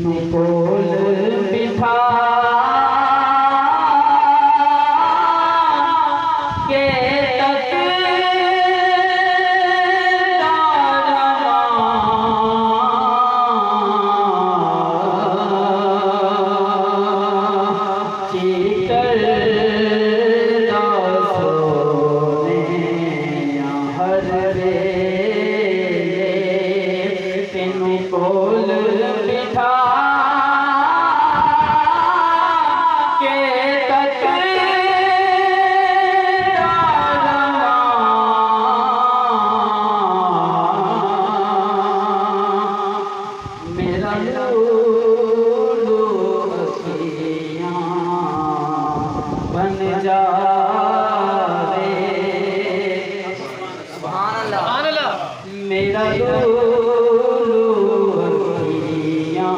तेनू कोल बिठा के कोल बिठा के मेरा लूलू अखियाँ बन जा मेरा लूलू अखियाँ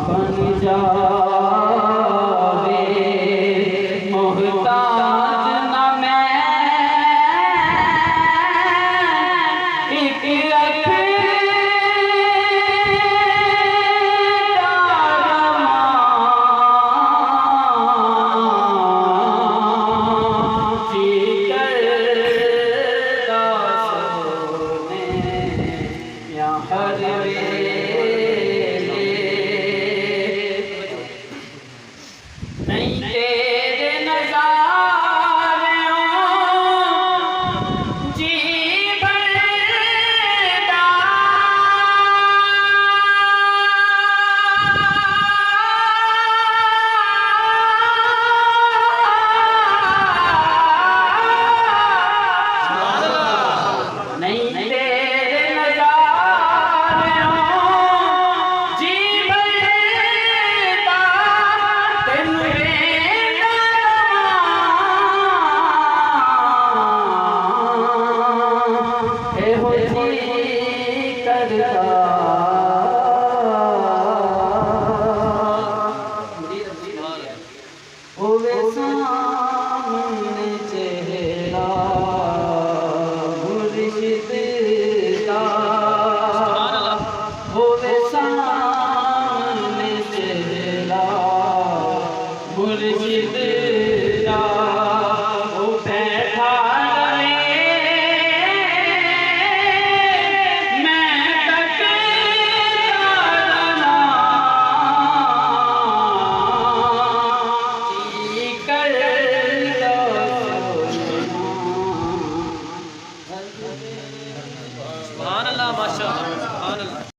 बन जावे मोहताज न मैं एक हर नहीं तेरे नज़ारों जी भरता नहीं तेरे नज़ारों जी भरता होवे सामने चेहरा मुर्शिद का होवे सामने चेहरा मुर्शिद का वो बैठा सुभान अल्लाह माशाअल्लाह सुभान अल्लाह।